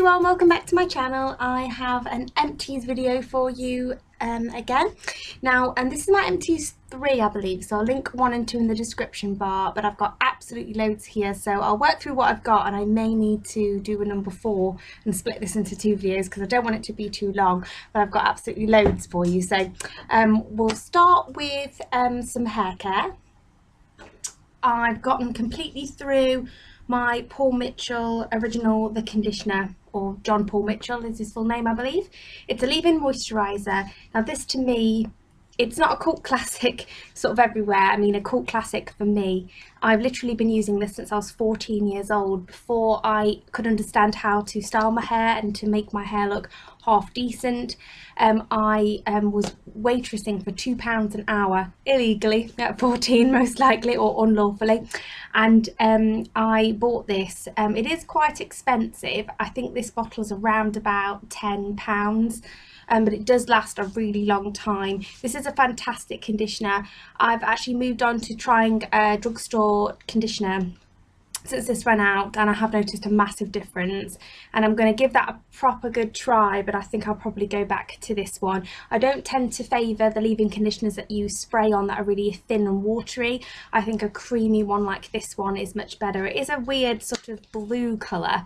everyone, welcome back to my channel. I have an empties video for you again now, and this is my empties 3 I believe, so I'll link 1 and 2 in the description bar, but I've got absolutely loads here, so I'll work through what I've got, and I may need to do a number 4 and split this into 2 videos because I don't want it to be too long, but I've got absolutely loads for you. So we'll start with some hair care. I've gotten completely through my Paul Mitchel original The Conditioner, or John Paul Mitchel is his full name I believe. It's a leave-in moisturiser. Now this to me, it's not a cult classic sort of everywhere. I mean, a cult classic for me. I've literally been using this since I was 14 years old, before I could understand how to style my hair and to make my hair look half decent. I was waitressing for £2 an hour, illegally at 14 most likely, or unlawfully, and I bought this. It is quite expensive. I think this bottle is around about £10. But it does last a really long time. This is a fantastic conditioner. I've actually moved on to trying a drugstore conditioner since this ran out, and I have noticed a massive difference, and I'm going to give that a proper good try, but I think I'll probably go back to this one. I don't tend to favour the leave-in conditioners that you spray on that are really thin and watery. I think a creamy one like this one is much better. It is a weird sort of blue colour,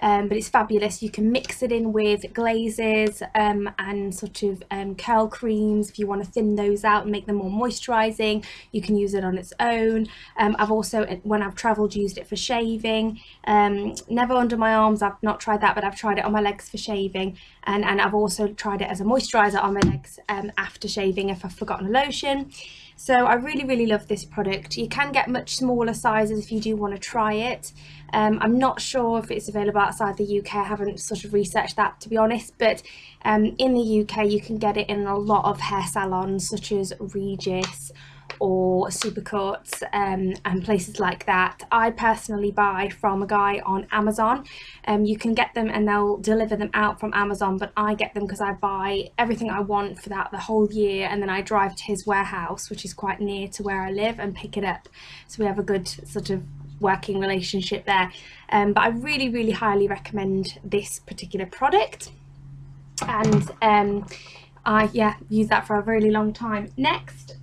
but it's fabulous. You can mix it in with glazes and sort of curl creams if you want to thin those out and make them more moisturising. You can use it on its own. I've also, when I've travelled, used it for shaving. Never under my arms, I've not tried that, but I've tried it on my legs for shaving, and I've also tried it as a moisturiser on my legs after shaving if I've forgotten a lotion. So I really love this product. You can get much smaller sizes if you do want to try it. I'm not sure if it's available outside the UK. I haven't sort of researched that, to be honest, but in the UK you can get it in a lot of hair salons such as Regis or Supercuts and places like that. I personally buy from a guy on Amazon. You can get them and they'll deliver them out from Amazon, but I get them because I buy everything I want for that the whole year, and then I drive to his warehouse, which is quite near to where I live, and pick it up. So we have a good sort of working relationship there. But I really highly recommend this particular product, and I use that for a really long time. Next,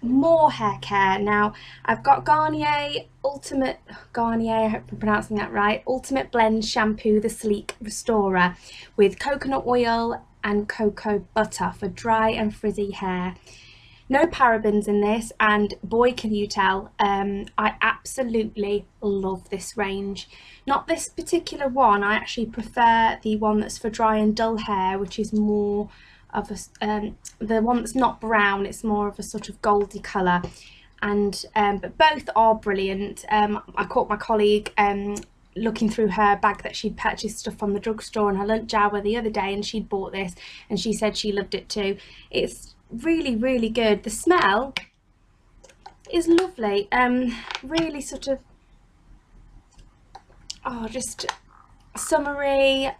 more hair care. Now I've got Garnier, I hope I'm pronouncing that right, Ultimate Blend Shampoo, the Sleek Restorer, with coconut oil and cocoa butter for dry and frizzy hair. No parabens in this, and boy can you tell, I absolutely love this range. Not this particular one, I actually prefer the one that's for dry and dull hair, which is more of a, the one that's not brown, it's more of a sort of goldy colour, and but both are brilliant. I caught my colleague looking through her bag that she'd purchased stuff from the drugstore on her lunch hour the other day, and she'd bought this and she said she loved it too. It's really good. The smell is lovely, really sort of just summery,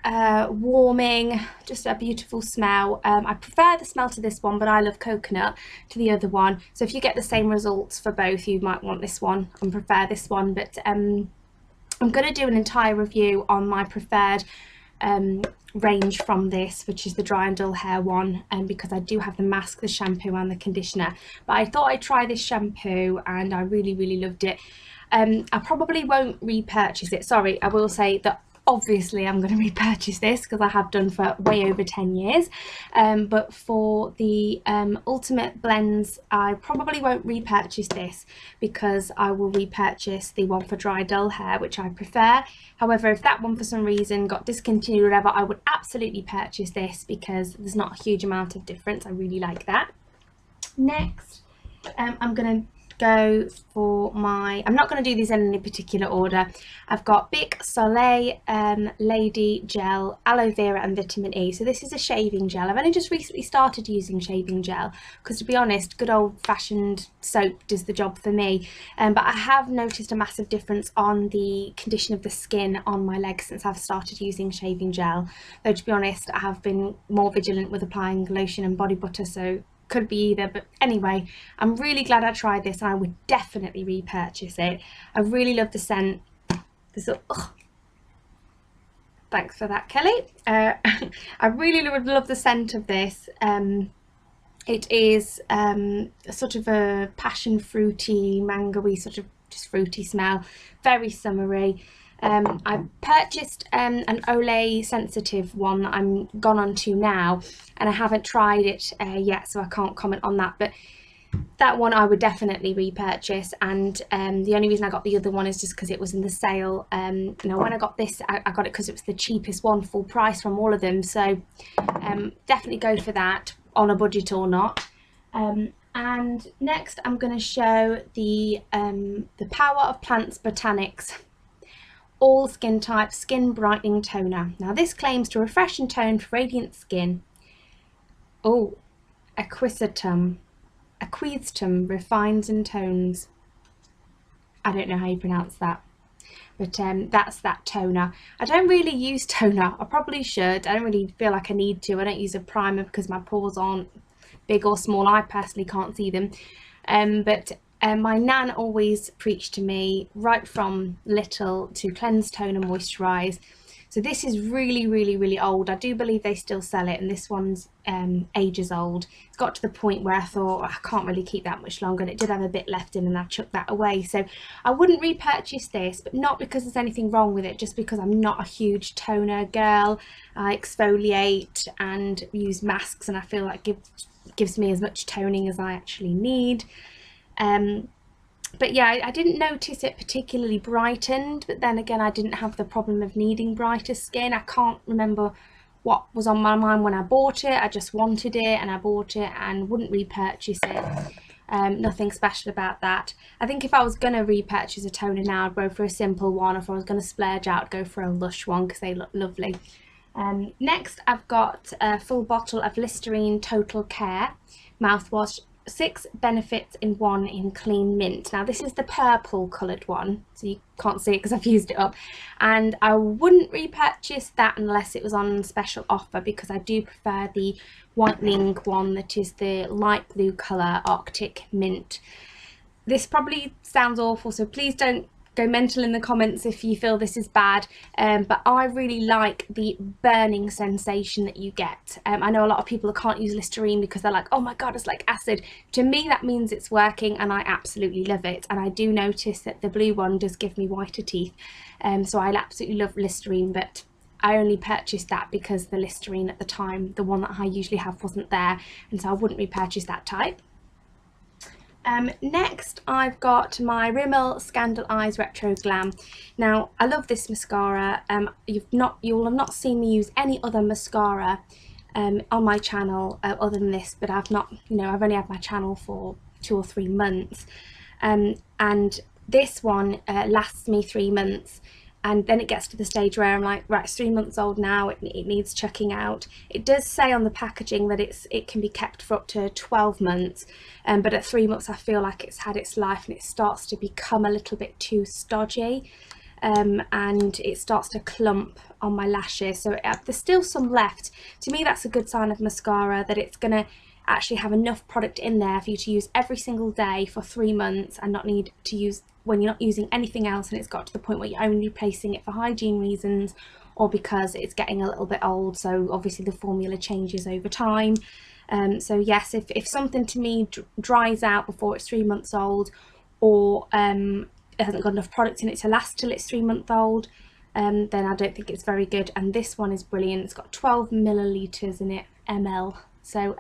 warming, just a beautiful smell. I prefer the smell to this one, but I love coconut to the other one, so if you get the same results for both, you might want this one and prefer this one. But I'm going to do an entire review on my preferred range from this, which is the dry and dull hair one, because I do have the mask, the shampoo and the conditioner, but I thought I'd try this shampoo and I really loved it. I probably won't repurchase it. Sorry, I will say that obviously I'm going to repurchase this because I have done for way over 10 years, but for the Ultimate Blends I probably won't repurchase this because I will repurchase the one for dry dull hair, which I prefer. However, if that one for some reason got discontinued or whatever, I would absolutely purchase this because there's not a huge amount of difference. I really like that. Next, I'm going to go for my, I'm not going to do these in any particular order. I've got bicsoleil Lady Gel, Aloe Vera and Vitamin E. So this is a shaving gel. I've only just recently started using shaving gel because, to be honest, good old-fashioned soap does the job for me, but I have noticed a massive difference on the condition of the skin on my legs since I've started using shaving gel, though to be honest I have been more vigilant with applying lotion and body butter, so could be either. But anyway, I'm really glad I tried this and I would definitely repurchase it. I really love the scent. This Thanks for that, Kelly. I really would love the scent of this. It is sort of a passion fruity, mango-y, sort of just fruity smell, very summery. I purchased an Olay sensitive one that I'm gone on to now, and I haven't tried it yet, so I can't comment on that, but that one I would definitely repurchase. And the only reason I got the other one is just because it was in the sale. You know, when I got this, I got it because it was the cheapest one, full price from all of them, so definitely go for that on a budget or not. And next I'm going to show the Power of Plants Botanics All Skin Type Skin Brightening Toner. Now this claims to refresh and tone for radiant skin. Oh, Aquistum refines and tones. I don't know how you pronounce that, but that's that toner. I don't really use toner. I probably should. I don't really feel like I need to. I don't use a primer because my pores aren't big or small. I personally can't see them, but my nan always preached to me right from little to cleanse, tone and moisturise. So this is really old. I do believe they still sell it, and this one's ages old. It's got to the point where I thought, I can't really keep that much longer, and it did have a bit left in, and I chucked that away. So I wouldn't repurchase this, but not because there's anything wrong with it, just because I'm not a huge toner girl. I exfoliate and use masks, and I feel like it gives me as much toning as I actually need. But yeah, I didn't notice it particularly brightened, but then again I didn't have the problem of needing brighter skin. I can't remember what was on my mind when I bought it. I just wanted it and I bought it and wouldn't repurchase it. Nothing special about that. I think if I was going to repurchase a toner now, I'd go for a simple one. If I was going to splurge out, I'd go for a Lush one because they look lovely. Next I've got a full bottle of Listerine Total Care mouthwash, 6 benefits in 1 in clean mint. Now this is the purple coloured one, so you can't see it because I've used it up, and I wouldn't repurchase that unless it was on special offer, because I do prefer the whitening one that is the light blue colour Arctic mint. This probably sounds awful, so please don't go mental in the comments if you feel this is bad, but I really like the burning sensation that you get. I know a lot of people can't use Listerine because they're like, oh my god, it's like acid. To me that means it's working, and I absolutely love it. And I do notice that the blue one does give me whiter teeth, so I absolutely love Listerine, but I only purchased that because the Listerine at the time, the one that I usually have, wasn't there, and so I wouldn't repurchase that type. Next I've got my Rimmel Scandel Eyes Retro Glam. Now I love this mascara. You'll have not seen me use any other mascara on my channel other than this, but I've only had my channel for 2 or 3 months, and this one lasts me 3 months. And then it gets to the stage where I'm like, right, it's 3 months old now, it needs chucking out. It does say on the packaging that it can be kept for up to 12 months, but at 3 months I feel like it's had its life and it starts to become a little bit too stodgy, and it starts to clump on my lashes. So there's still some left. To me that's a good sign of mascara, that it's going to actually have enough product in there for you to use every single day for 3 months and not need to use when you're not using anything else, and it's got to the point where you're only replacing it for hygiene reasons or because it's getting a little bit old. So obviously the formula changes over time. So yes, if something to me dries out before it's 3 months old, or it hasn't got enough product in it to last till it's 3 months old, then I don't think it's very good. And this one is brilliant. It's got 12 millilitres in it, ml. So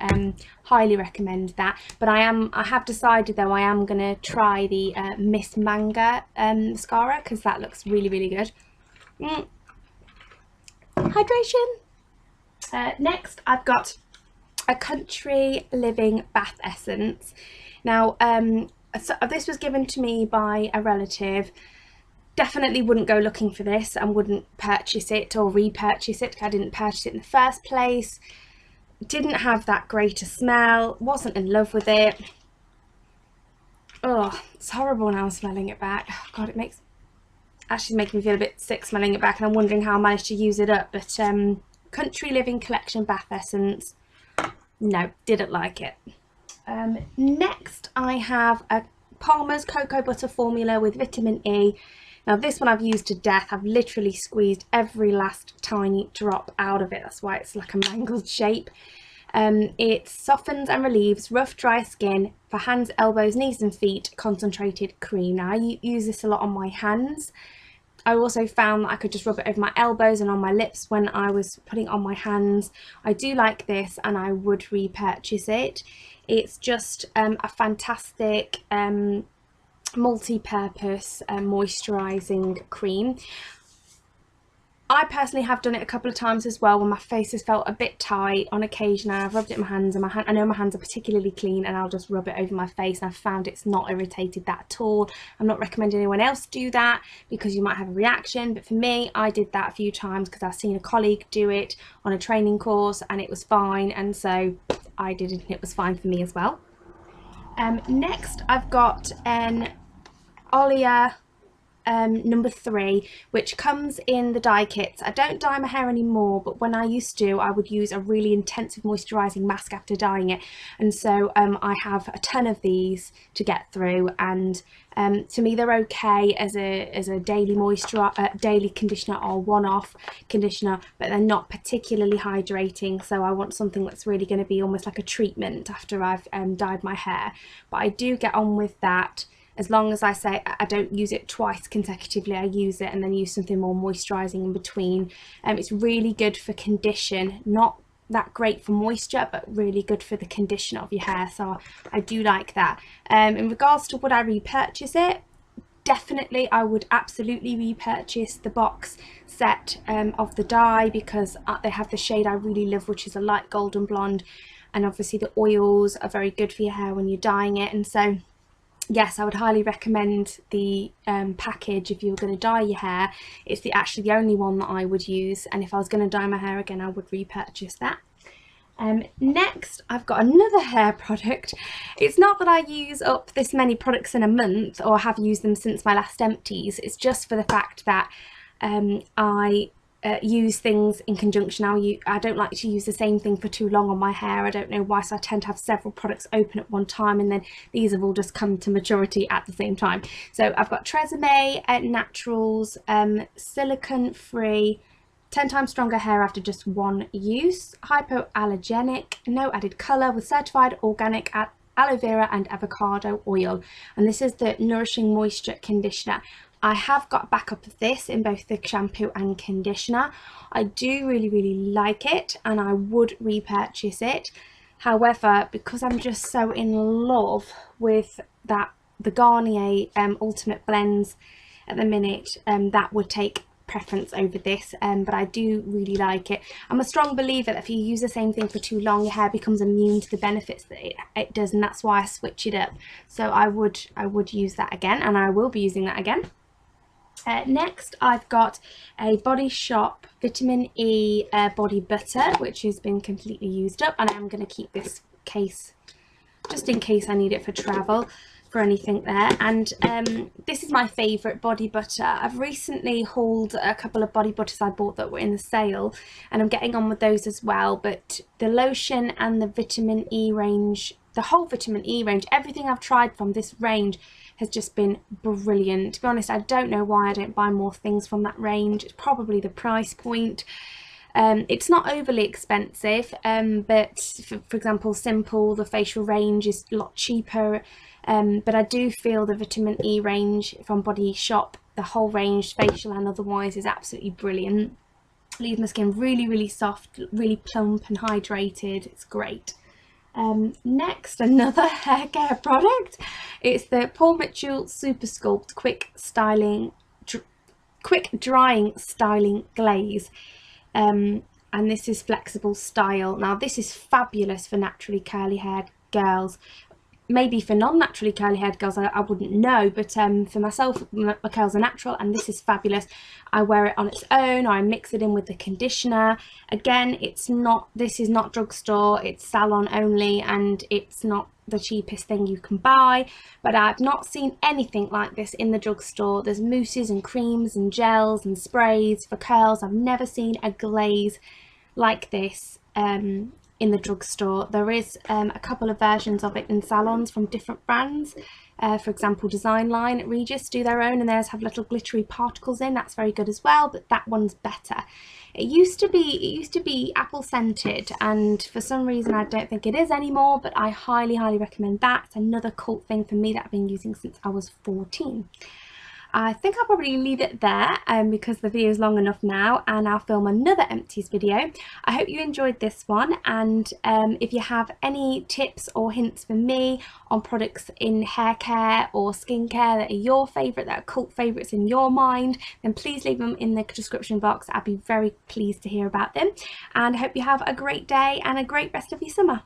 highly recommend that. But I have decided though I am going to try the Miss Manga mascara, because that looks really good. Hydration. Next I've got a Country Living Bath Essence. Now so this was given to me by a relative. Definitely wouldn't go looking for this and wouldn't purchase it or repurchase it. I didn't purchase it in the first place. Didn't have that great a smell, wasn't in love with it. Oh, it's horrible now smelling it back. Oh god, it actually making me feel a bit sick smelling it back, and I'm wondering how I managed to use it up. But Country Living Collection Bath Essence, no, didn't like it. Next I have a Palmer's Cocoa Butter Formula with vitamin E. Now this one I've used to death. I've literally squeezed every last tiny drop out of it. That's why it's like a mangled shape. It softens and relieves rough, dry skin for hands, elbows, knees and feet, concentrated cream. Now I use this a lot on my hands. I also found that I could just rub it over my elbows and on my lips when I was putting it on my hands. I do like this and I would repurchase it. It's just a fantastic multi-purpose moisturising cream. I personally have done it a couple of times as well when my face has felt a bit tight on occasion, and I've rubbed it in my hands, and I know my hands are particularly clean, and I'll just rub it over my face, and I've found it's not irritated that at all. I'm not recommending anyone else do that because you might have a reaction, but for me, I did that a few times because I've seen a colleague do it on a training course and it was fine, and so I did it and it was fine for me as well. Next I've got an Olia number 3, which comes in the dye kits. I don't dye my hair anymore, but when I used to, I would use a really intensive moisturising mask after dyeing it, and so I have a ton of these to get through, and to me they're okay as a daily daily conditioner or one-off conditioner, but they're not particularly hydrating, so I want something that's really going to be almost like a treatment after I've dyed my hair. But I do get on with that. As long as I say I don't use it twice consecutively, I use it and then use something more moisturising in between. It's really good for condition, not that great for moisture, but really good for the condition of your hair, so I do like that. In regards to would I repurchase it, definitely I would absolutely repurchase the box set of the dye, because they have the shade I really love, which is a light golden blonde, and obviously the oils are very good for your hair when you're dyeing it, and so yes, I would highly recommend the package if you were going to dye your hair. It's actually the only one that I would use, and if I was going to dye my hair again, I would repurchase that. Next I've got another hair product. It's not that I use up this many products in a month or have used them since my last empties. It's just for the fact that I use things in conjunction. I don't like to use the same thing for too long on my hair. I don't know why, so I tend to have several products open at one time, and then these have all just come to maturity at the same time. So I've got Tressemme Naturals silicone free 10 times stronger hair after just one use, hypoallergenic, no added colour, with certified organic aloe vera and avocado oil, and this is the Nourishing Moisture Conditioner. I have got a backup of this in both the shampoo and conditioner. I do really like it and I would repurchase it. However, because I'm just so in love with the Garnier Ultimate Blends at the minute, that would take preference over this, but I do really like it. I'm a strong believer that if you use the same thing for too long, your hair becomes immune to the benefits that it does, and that's why I switch it up. So I would use that again, and I will be using that again. Next I've got a Body Shop Vitamin E body butter, which has been completely used up, and I'm going to keep this case just in case I need it for travel, for anything there. And this is my favourite body butter. I've recently hauled a couple of body butters I bought that were in the sale, and I'm getting on with those as well, but the lotion and the vitamin E range, the whole vitamin E range, everything I've tried from this range has just been brilliant. To be honest, I don't know why I don't buy more things from that range. It's probably the price point. It's not overly expensive, but for example, Simple, the facial range, is a lot cheaper, but I do feel the vitamin E range from Body Shop, the whole range, facial and otherwise, is absolutely brilliant. Leaves my skin really soft, really plump and hydrated. It's great. Next, another hair care product. It's the Mitchel Super Sculpt Quick Drying Styling Glaze, and this is flexible style. Now this is fabulous for naturally curly haired girls. Maybe for non-naturally curly haired girls, I wouldn't know, but for myself, my curls are natural, and this is fabulous. I wear it on its own, or I mix it in with the conditioner. Again, this is not drugstore, it's salon only, and it's not the cheapest thing you can buy, but I've not seen anything like this in the drugstore. There's mousses and creams and gels and sprays for curls. I've never seen a glaze like this in the drugstore. There is a couple of versions of it in salons from different brands, For example, Design Line, Regis do their own, and theirs have little glittery particles in. That's very good as well, but that one's better. It used to be apple scented, and for some reason I don't think it is anymore, but I highly recommend that. It's another cult thing for me that I've been using since I was 14. I think I'll probably leave it there because the video is long enough now, and I'll film another Empties video. I hope you enjoyed this one, and if you have any tips or hints for me on products in hair care or skincare that are your favourite, that are cult favourites in your mind, then please leave them in the description box. I'd be very pleased to hear about them, and I hope you have a great day and a great rest of your summer.